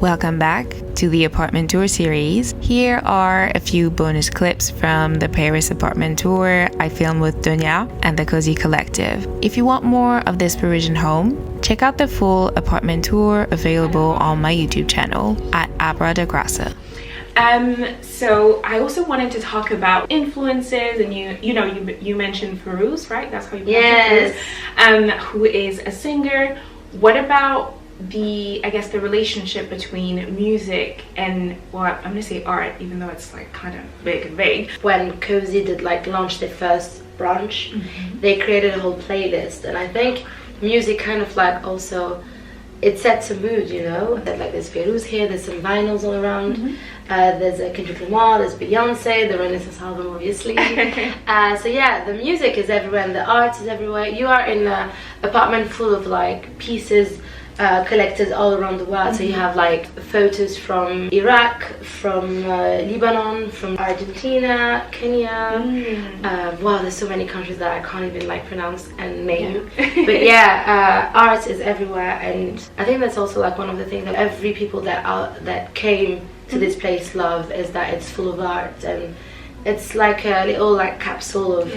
Welcome back to the apartment tour series. Here are a few bonus clips from the Paris apartment tour I filmed with Donia and the Cozy Collective. If you want more of this Parisian home, check out the full apartment tour available on my YouTube channel at Abra. So I also wanted to talk about influences, and you mentioned Feiruz, right? That's how you pronounce it. Who is a singer. What about the relationship between music and, well, I'm gonna say art, even though it's like kind of big and vague. When Cozy did launch their first branch, they created a whole playlist, and I think music kind of also it sets a mood, that there's Feiruz here, there's some vinyls all around, there's a Kendrick Lamar, there's Beyonce, the Renaissance album obviously. So yeah, the music is everywhere and the art is everywhere. You are in an apartment full of pieces collected all around the world. So you have photos from Iraq, from Lebanon, from Argentina, Kenya. Wow, there's so many countries that I can't even pronounce and name. But yeah, art is everywhere, and I think that's also one of the things that every people that came to this place love, is that it's full of art, and it's like a little capsule of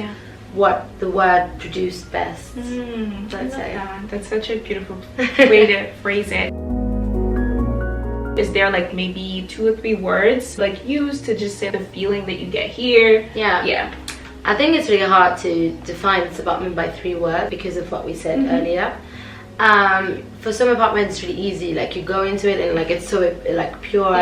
what the word produced best. Let's say that's such a beautiful way to phrase it. Is there maybe 2 or 3 words used to just say the feeling that you get here? Yeah. I think it's really hard to define this apartment by 3 words because of what we said earlier. For some apartments it's really easy, you go into it and it's so pure,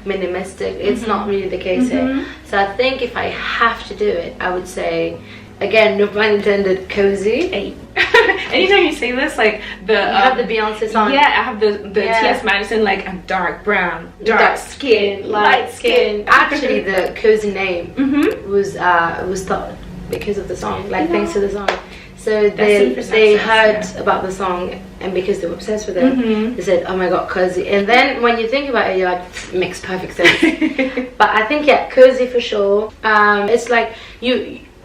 minimalistic. It's not really the case here. So I think if I have to do it, I would say, again, no pun intended, cozy. Anytime you say this, you have the Beyonce song. Yeah, I have the T.S. Madison, I'm dark brown, dark skin, light skin. Actually, the cozy name was thought because of the song, thanks to the song. So they heard about the song, and because they were obsessed with it, they said, oh my god, cozy. And then when you think about it, you're makes perfect sense. But I think, cozy for sure. It's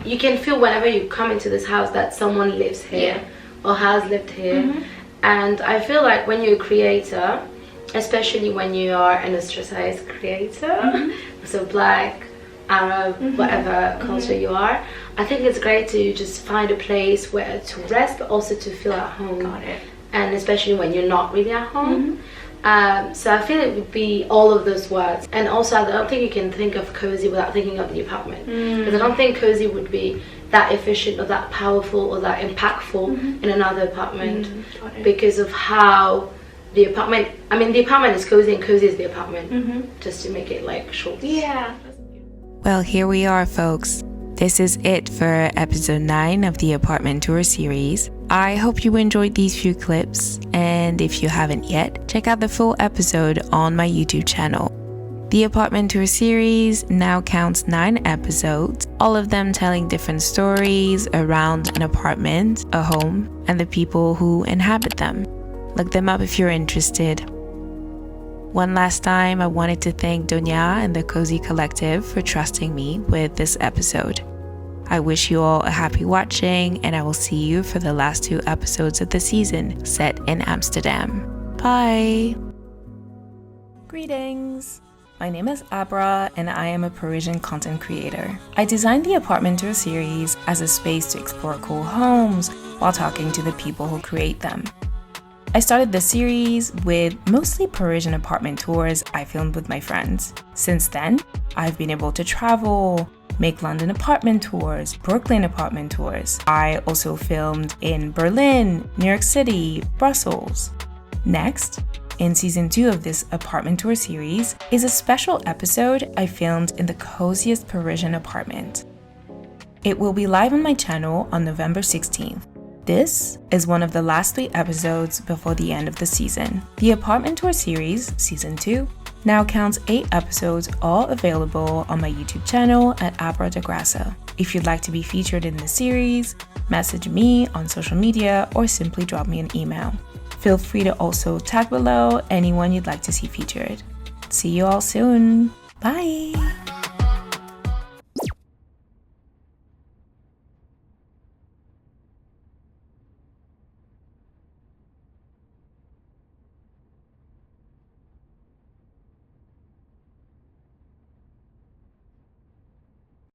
you can feel whenever you come into this house that someone lives here or has lived here. And I feel when you're a creator, especially when you are an ostracized creator, so Black, Arab, whatever culture you are, I think it's great to just find a place where to rest, but also to feel at home. Got it. And especially when you're not really at home. So I feel it would be all of those words. And also, I don't think you can think of cozy without thinking of the apartment. Because I don't think cozy would be that efficient or that powerful or that impactful in another apartment, because of how the apartment, the apartment is cozy and cozy is the apartment, just to make it short. Yeah. Well, here we are, folks. This is it for episode 9 of the apartment tour series. I hope you enjoyed these few clips, and if you haven't yet, check out the full episode on my YouTube channel. The apartment tour series now counts 9 episodes, all of them telling different stories around an apartment, a home, and the people who inhabit them. Look them up if you're interested. One last time, I wanted to thank Donia and the Cozy Collective for trusting me with this episode. I wish you all a happy watching, and I will see you for the last 2 episodes of the season set in Amsterdam. Bye! Greetings! My name is Abra, and I am a Parisian content creator. I designed the apartment tour series as a space to explore cool homes while talking to the people who create them. I started the series with mostly Parisian apartment tours I filmed with my friends. Since then, I've been able to travel, make London apartment tours, Brooklyn apartment tours. I also filmed in Berlin, New York City, Brussels. Next, in season 2 of this apartment tour series, is a special episode I filmed in the coziest Parisian apartment. It will be live on my channel on November 16th. This is one of the last 3 episodes before the end of the season. The apartment tour series, season 2, now counts 8 episodes, all available on my YouTube channel at Abra. If you'd like to be featured in the series, message me on social media or simply drop me an email. Feel free to also tag below anyone you'd like to see featured. See you all soon. Bye!